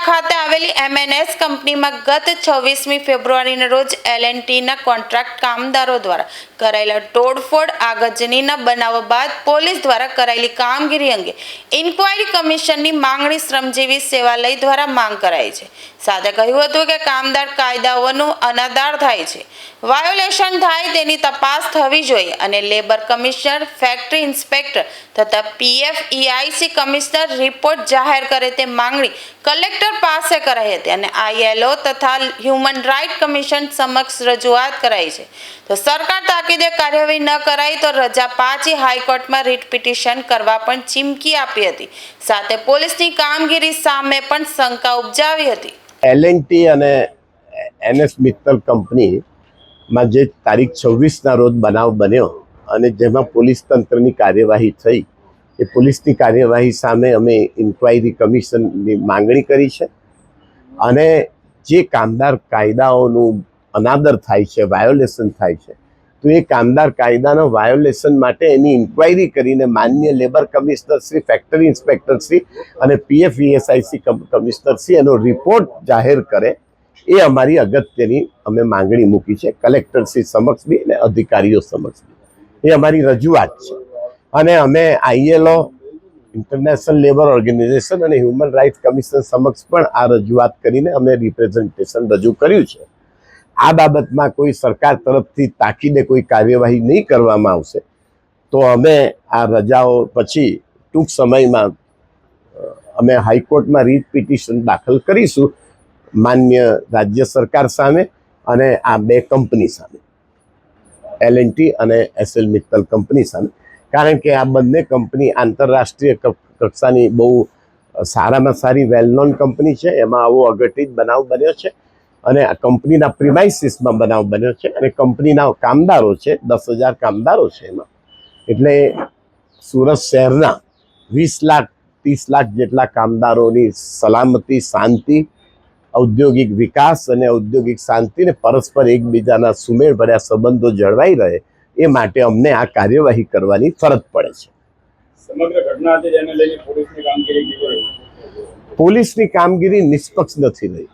ખાતે આવેલી MNS કંપનીમાં ગત 26મી ફેબ્રુઆરીના રોજ L&Tના કોન્ટ્રાક્ટ કામદારો દ્વારા કરાયેલા તોડફોડ આગજનીના બનાવ બાદ પોલીસ દ્વારા કરાયેલી કામગીરી અંગે ઇન્ક્વાયરી કમિશનની માંગણી શ્રમજીવી સેવાલય દ્વારા માંગ કરાઈ છે। સાથે કહ્યું હતું કે કામદાર કાયદાઓનું અનાદર થાય છે, વાયોલેશન થાય તેની તપાસ થવી જોઈએ અને લેબર કમિશનર, ફેક્ટરી ઇન્સ્પેક્ટર તથા PFEIC કમિશનર રિપોર્ટ જાહેર કરે તે માંગણી કલેક્ટર પાસે કરાઈ હતી અને ILO તથા હ્યુમન રાઇટ કમિશન સમક્ષ રજૂઆત કરાઈ છે। તો સરકાર તાકીદે કાર્યવાહી ન કરાઈ તો રજા પાછી હાઈકોર્ટમાં રીટ પિટિશન કરવા પણ ચીમકી આપી હતી। સાથે પોલીસની કામગીરી સામે પણ શંકા ઉપજાવી હતી। L&T અને NS મિત્તલ કંપનીમાં જે તારીખ 26ના રોજ બનાવ બન્યો અને જેમાં પોલીસ તંત્રની કાર્યવાહી થઈ, એ પોલીસની કાર્યવાહી સામે અમે ઇન્ક્વાયરી કમિશનની માંગણી કરી છે અને જે કામદાર કાયદાઓનું અનાદર થાય છે, વાયોલેશન થાય છે, તો એ કામદાર કાયદાના વાયોલેશન માટે એની ઇન્ક્વાયરી કરીને માન્ય labour commissioner Shri, factory inspector Shri અને PFEIC કમિશનર શ્રી એનો રિપોર્ટ જાહેર કરે, એ અમારી અગત્યની અમે માંગણી મૂકી છે કલેક્ટર શ્રી સમક્ષ બી અને અધિકારીઓ સમક્ષ બી। એ અમારી રજૂઆત છે અને અમે ILO, ઇન્ટરનેશનલ લેબર ઓર્ગેનાઇઝેશન અને હ્યુમન રાઇટ્સ કમિશન સમક્ષ પણ આ રજૂઆત કરીને અમે રિપ્રેઝન્ટેશન રજૂ કર્યું છે। આ બાબતમાં કોઈ સરકાર તરફથી તાકીદે કોઈ કાર્યવાહી નહીં કરવામાં આવશે તો અમે આ રજાઓ પછી ટૂંક સમયમાં અમે હાઈકોર્ટમાં રીટ પિટિશન દાખલ કરીશું માન્ય રાજ્ય સરકાર સામે અને આ બે કંપની સામે, L&T અને SL મિત્તલ કંપની સામે। કારણ કે આ બંને કંપની આંતરરાષ્ટ્રીય કક્ષાની બહુ સારામાં સારી વેલ નોન કંપની છે। એમાં આવો અઘટિત બનાવ બન્યો છે અને આ કંપનીના પ્રિમાઇસીસમાં બનાવ બન્યો છે અને કંપનીના કામદારો છે, 10,000 કામદારો છે એમાં। એટલે સુરત શહેરના 20 લાખ 30 લાખ જેટલા કામદારોની સલામતી, શાંતિ, ઔદ્યોગિક વિકાસ અને ઔદ્યોગિક શાંતિને પરસ્પર એકબીજાના સુમેળભર્યા સંબંધો જળવાઈ રહે એ માટે અમને આ કાર્યવાહી કરવાની ફરજ પડે છે। સમગ્ર ઘટના હતી જેને લઈને પોલીસની કામગીરી નિષ્પક્ષ નથી રહી।